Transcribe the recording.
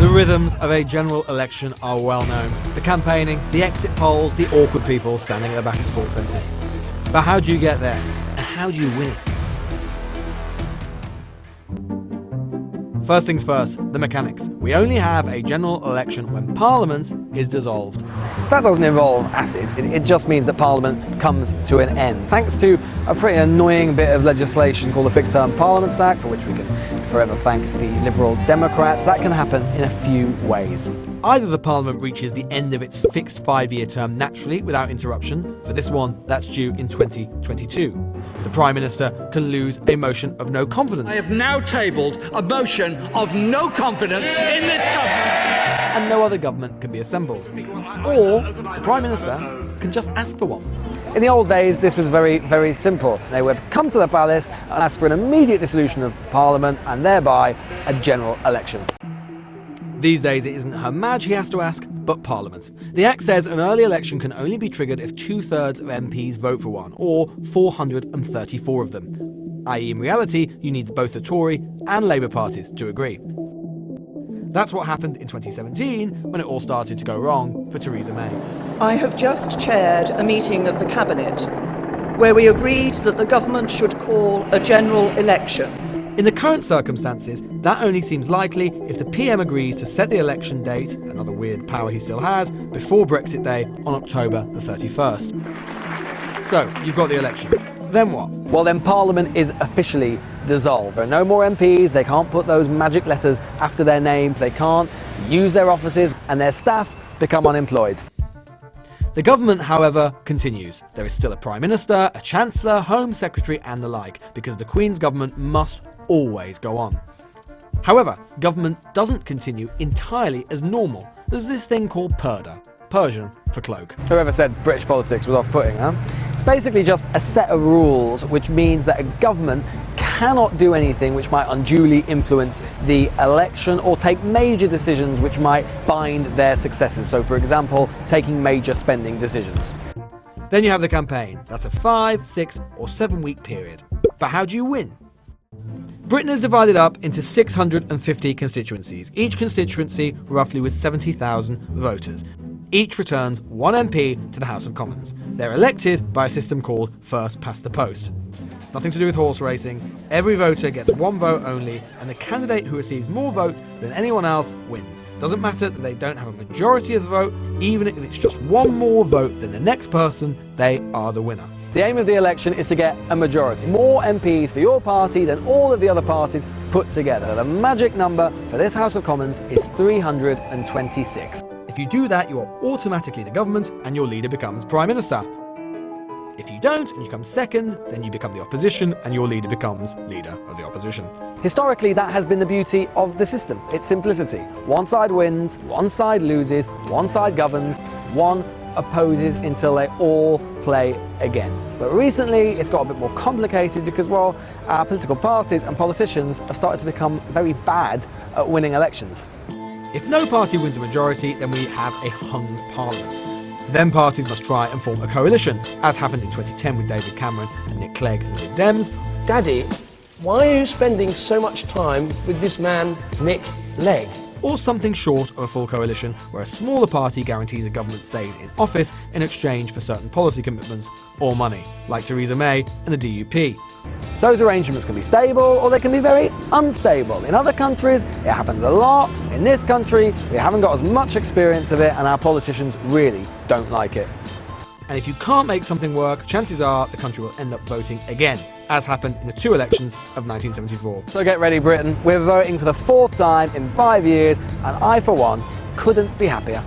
The rhythms of a general election are well known. The campaigning, the exit polls, the awkward people standing at the back of sports centres. But how do you get there? And how do you win it? First things first, the mechanics. We only have a general election when Parliament is dissolved. That doesn't involve acid, it just means that Parliament comes to an end. Thanks to a pretty annoying bit of legislation called the Fixed Term Parliaments Act, for which we can forever thank the Liberal Democrats, that can happen in a few ways. Either the Parliament reaches the end of its fixed 5-year term naturally without interruption. For this one, that's due in 2022. The Prime Minister can lose a motion of no confidence. I have now tabled a motion of no confidence in this government. And no other government can be assembled. Or the Prime Minister can just ask for one. In the old days, this was very, very simple. They would come to the palace and ask for an immediate dissolution of Parliament and thereby a general election. These days, it isn't Her Maj he has to ask, but Parliament. The Act says an early election can only be triggered if 2/3 of MPs vote for one, or 434 of them. I.e. in reality, you need both the Tory and Labour parties to agree. That's what happened in 2017, when it all started to go wrong for Theresa May. I have just chaired a meeting of the Cabinet where we agreed that the government should call a general election. In the current circumstances, that only seems likely if the PM agrees to set the election date, another weird power he still has, before Brexit Day on October the 31st. So, you've got the election. Then what? Well, then Parliament is officially dissolved. There are no more MPs, they can't put those magic letters after their names, they can't use their offices, and their staff become unemployed. The government, however, continues. There is still a Prime Minister, a Chancellor, Home Secretary and the like, because the Queen's government must always go on. However, government doesn't continue entirely as normal. There's this thing called purdah, Persian for cloak. Whoever said British politics was off-putting, huh? It's basically just a set of rules which means that a government cannot do anything which might unduly influence the election or take major decisions which might bind their successors. So, for example, taking major spending decisions. Then you have the campaign. That's a 5, 6 or 7 week period. But how do you win? Britain is divided up into 650 constituencies, each constituency roughly with 70,000 voters. Each returns one MP to the House of Commons. They're elected by a system called first past the post. It's nothing to do with horse racing. Every voter gets one vote only, and the candidate who receives more votes than anyone else wins. Doesn't matter that they don't have a majority of the vote, even if it's just one more vote than the next person, they are the winner. The aim of the election is to get a majority. More MPs for your party than all of the other parties put together. The magic number for this House of Commons is 326. If you do that, you are automatically the government and your leader becomes Prime Minister. If you don't and you come second, then you become the opposition and your leader becomes leader of the opposition. Historically, that has been the beauty of the system. Its simplicity. One side wins, one side loses, one side governs, one opposes until they all play again. But recently it's got a bit more complicated because, well, our political parties and politicians have started to become very bad at winning elections. If no party wins a majority, then we have a hung parliament. Then parties must try and form a coalition, as happened in 2010 with David Cameron and Nick Clegg and the Lib Dems. Daddy, why are you spending so much time with this man, Nick Clegg? Or something short of a full coalition, where a smaller party guarantees a government stays in office in exchange for certain policy commitments or money, like Theresa May and the DUP. Those arrangements can be stable or they can be very unstable. In other countries, it happens a lot. In this country, we haven't got as much experience of it and our politicians really don't like it. And if you can't make something work, chances are the country will end up voting again, as happened in the 2 elections of 1974. So get ready, Britain. We're voting for the 4th time in 5 years, and I, for one, couldn't be happier.